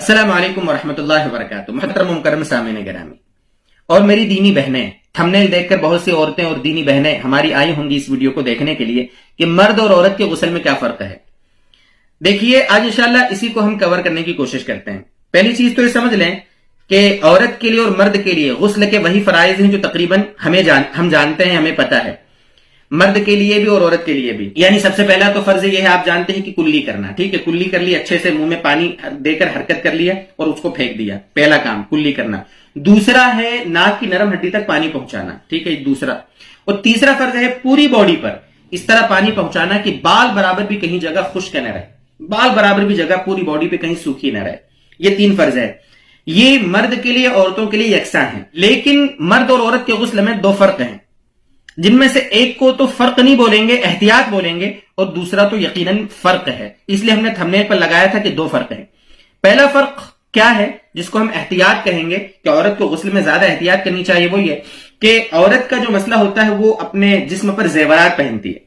अस्सलाम वालेकुम वरहमतुल्लाहि वबरकातुहू। मुहतरम मुकर्रम सामीन गिरामी और मेरी दीनी बहनें, थंबनेल देखकर बहुत सी औरतें और दीनी बहनें हमारी आई होंगी इस वीडियो को देखने के लिए कि मर्द और औरत के गुस्ल में क्या फर्क है। देखिए, आज इंशाल्लाह इसी को हम कवर करने की कोशिश करते हैं। पहली चीज तो ये समझ लें कि औरत के लिए और मर्द के लिए गुस्ल के वही फराइज हैं जो तकरीबन हम जानते हैं, हमें पता है, मर्द के लिए भी और औरत के लिए भी। यानी सबसे पहला तो फर्ज ये है, आप जानते हैं कि कुल्ली करना। ठीक है, कुल्ली कर ली, अच्छे से मुंह में पानी देकर हरकत कर लिया और उसको फेंक दिया, पहला काम कुल्ली करना। दूसरा है नाक की नरम हड्डी तक पानी पहुंचाना। ठीक है, दूसरा। और तीसरा फर्ज है पूरी बॉडी पर इस तरह पानी पहुंचाना कि बाल बराबर भी कहीं जगह खुश्क न रहे, बाल बराबर भी जगह पूरी बॉडी पे कहीं सूखी न रहे। ये 3 फर्ज है। ये मर्द के लिए औरतों के लिए यकसा है। लेकिन मर्द और औरत के गुस्ल में 2 फर्क हैं, जिनमें से एक को तो फर्क नहीं बोलेंगे, एहतियात बोलेंगे, और दूसरा तो यकीनन फर्क है। इसलिए हमने थंबनेल पर लगाया था कि 2 फर्क है। पहला फर्क क्या है जिसको हम एहतियात कहेंगे कि औरत को गुस्ल में ज्यादा एहतियात करनी चाहिए, वो ये कि औरत का जो मसला होता है वो अपने जिस्म पर जेवरात पहनती है,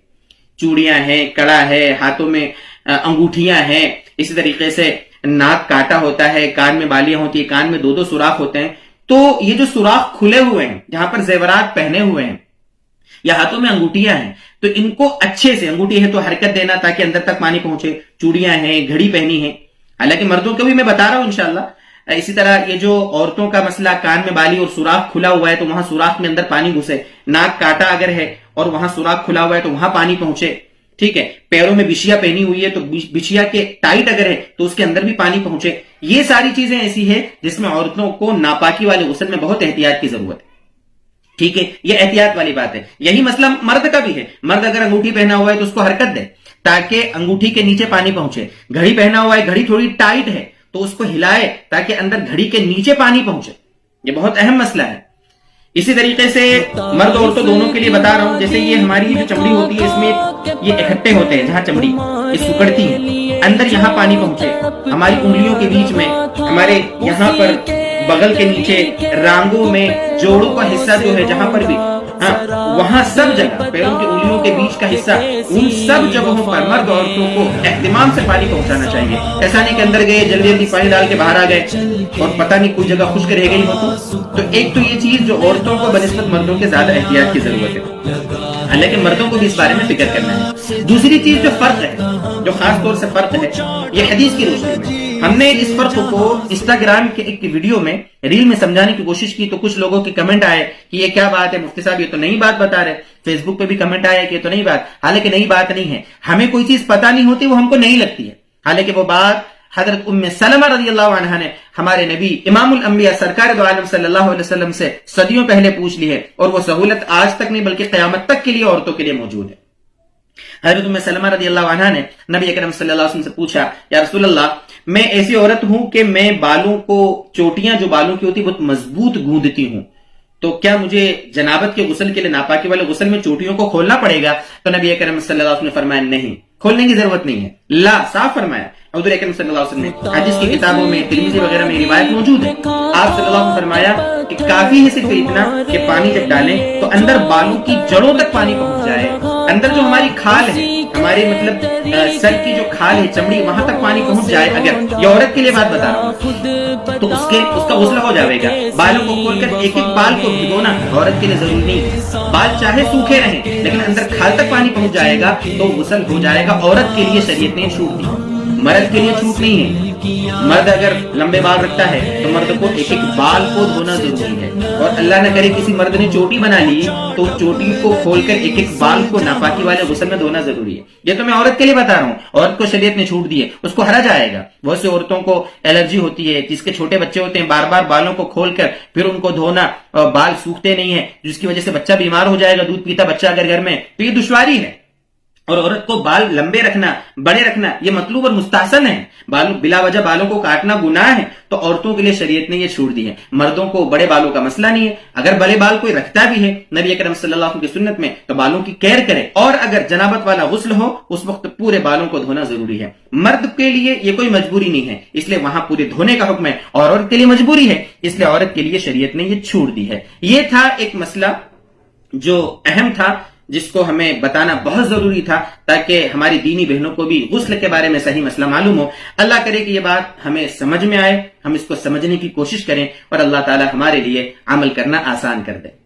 चूड़ियां हैं, कड़ा है, हाथों में अंगूठियां हैं, इसी तरीके से नाक काटा होता है, कान में बालियां होती है, कान में 2-2 सुराख होते हैं। तो ये जो सुराख खुले हुए हैं जहां पर जेवरात पहने हुए हैं या हाथों में अंगूठियां हैं, तो इनको अच्छे से, अंगूठी है तो हरकत देना ताकि अंदर तक पानी पहुंचे, चूड़ियां हैं, घड़ी पहनी है। हालांकि मर्दों को भी मैं बता रहा हूं इंशाल्लाह। इसी तरह ये जो औरतों का मसला, कान में बाली और सुराख खुला हुआ है तो वहां सुराख में अंदर पानी घुसे, नाक काटा अगर है और वहां सुराख खुला हुआ है तो वहां पानी पहुंचे। ठीक है, पैरों में बिछिया पहनी हुई है तो बिछिया के टाइट अगर है तो उसके अंदर भी पानी पहुंचे। ये सारी चीजें ऐसी है जिसमें औरतों को नापाकी वाले गुस्ल में बहुत एहतियात की जरूरत है। ठीक है, ये एहतियात वाली बात है। यही मसला मर्द का भी है। मर्द अगर अंगूठी पहना हुआ है तो उसको हरकत दे ताकि अंगूठी के नीचे पानी पहुंचे। घड़ी पहना हुआ है, घड़ी थोड़ी टाइट है तो उसको हिलाए ताकि अंदर घड़ी के नीचे पानी पहुंचे। ये बहुत अहम मसला है। इसी तरीके से मर्द औरतों दोनों के लिए बता रहा हूं, जैसे ये हमारी जो चमड़ी होती है इसमें ये इकट्ठे होते हैं, जहां चमड़ी ये सुकड़ती है, अंदर यहां पानी पहुंचे, हमारी उंगलियों के बीच में, हमारे यहां पर बगल के नीचे, रांगों में, जोड़ों का हिस्सा जो है जहां पर भी, वहां सब जगह, पैरों की उंगलियों के बीच का हिस्सा, उन सब जगहों पर मर्द औरतों को एहतिमाम से पानी पहुंचाना चाहिए। ऐसा नहीं कि अंदर गए, जल्दी जल्दी पानी डाल के बाहर आ गए और पता नहीं कोई जगह खुश्क रह गई हो। तो एक तो ये चीज जो औरतों को बनिस्बत मर्दों के ज्यादा एहतियात की जरूरत है, हालांकि मर्दों को भी इस बारे में फिक्र करना है। दूसरी चीज जो फर्क है, जो खास तौर से फर्क है, ये हदीस की रोशनी में हमने इस फर्क को इंस्टाग्राम के एक वीडियो में, रील में समझाने की कोशिश की तो कुछ लोगों के कमेंट आए कि ये क्या बात है मुफ्ती साहब, ये तो नई बात बता रहे। फेसबुक पे भी कमेंट आया कि ये तो नई बात। हालांकि नई बात नहीं है। हमें कोई चीज पता नहीं होती, वो हमको नहीं लगती है। हालांकि वो बात हजरत उम्मे सलमा रज़ियल्लाहु अन्हा ने हमारे नबी इमामुल अंबिया सरकार दो आलम सल्लल्लाहु अलैहि वसल्लम से सदियों पहले पूछ ली है, और वो सहूलत आज तक नहीं बल्कि क़यामत तक के लिए औरतों के लिए मौजूद है। हजरत उम्मे सलमा रज़ियल्लाहु अन्हा ने नबी अकरम सल्लल्लाहु अलैहि वसल्लम से पूछा, या रसूल अल्लाह, मैं ऐसी औरत हूं कि मैं बालों को, चोटियां जो बालों की होती बहुत मजबूत गूंदती हूं, तो क्या मुझे जनाबत के गुस्ल के लिए, नापाकी वाले गुस्ल में चोटियों को खोलना पड़ेगा? तो नबी अकरम सल्लल्लाहु अलैहि वसल्लम ने फरमाया, नहीं, खोलने की जरूरत नहीं है। ला, साफ फरमाया। हुजूर अकरम सल्लल्लाहु अलैहि वसल्लम ने हदीस की किताबों में, तिरमिज़ी वगैरह में रिवायत मौजूद है। आप सल्लल्लाहु अलैहि वसल्लम ने फरमाया कि काफी है सिर्फ इतना कि पानी जब डालें तो अंदर बालों की जड़ों तक पानी पहुंच जाए, अंदर जो हमारी खाल है, हमारे मतलब सर की जो खाल है, चमड़ी, वहां तक पानी पहुंच जाए। अगर ये औरत के लिए बात बता रहा हूं तो उसका गुस्ल हो जाएगा। बालों को खोलकर एक एक बाल को भिगोना औरत के लिए जरूरी नहीं है। बाल चाहे सूखे रहें लेकिन अंदर खाल तक पानी पहुंच जाएगा तो गुस्ल हो जाएगा। औरत के लिए शरीयत ने छूट दी, मर्द के लिए छूट नहीं है। मर्द अगर लंबे बाल रखता है तो मर्द को एक एक बाल को धोना जरूरी है, और अल्लाह न करे किसी मर्द ने चोटी बना ली तो चोटी को खोलकर एक एक बाल को नापाकी वाले गुस्ल में धोना जरूरी है। ये तो मैं औरत के लिए बता रहा हूँ। औरत को शरीयत ने छूट दी है, उसको हरज आएगा। बहुत सी औरतों को एलर्जी होती है, जिसके छोटे बच्चे होते हैं, बार बार बालों को खोलकर फिर उनको धोना, बाल सूखते नहीं है, जिसकी वजह से बच्चा बीमार हो जाएगा, दूध पीता बच्चा अगर घर में, तो ये दुश्वारी है। और औरत को बाल लंबे रखना, बड़े रखना, ये मतलूब और मुस्ताहसन है। बिला वजह बालों को काटना गुनाह है, तो औरतों के लिए शरीयत ने ये छूट दी है। मर्दों को बड़े बालों का मसला नहीं है। अगर बड़े बाल कोई रखता भी है नबी अकरम सल्लल्लाहु अलैहि वसल्लम की सुन्नत में, तो बालों की केयर करे, और अगर जनाबत वाला गुस्ल हो उस वक्त पूरे बालों को धोना जरूरी है। मर्द के लिए ये कोई मजबूरी नहीं है, इसलिए वहां पूरे धोने का हुक्म है, और औरत के लिए मजबूरी है, इसलिए औरत के लिए शरीयत ने ये छूट दी है। ये था एक मसला जो अहम था جس کو ہمیں بتانا بہت ضروری تھا تاکہ ہماری دینی بہنوں کو بھی غسل کے بارے میں صحیح مسئلہ معلوم ہو۔ اللہ کرے کہ یہ بات ہمیں سمجھ میں آئے، ہم اس کو سمجھنے کی کوشش کریں اور اللہ تعالی ہمارے لیے عمل کرنا آسان کر دے۔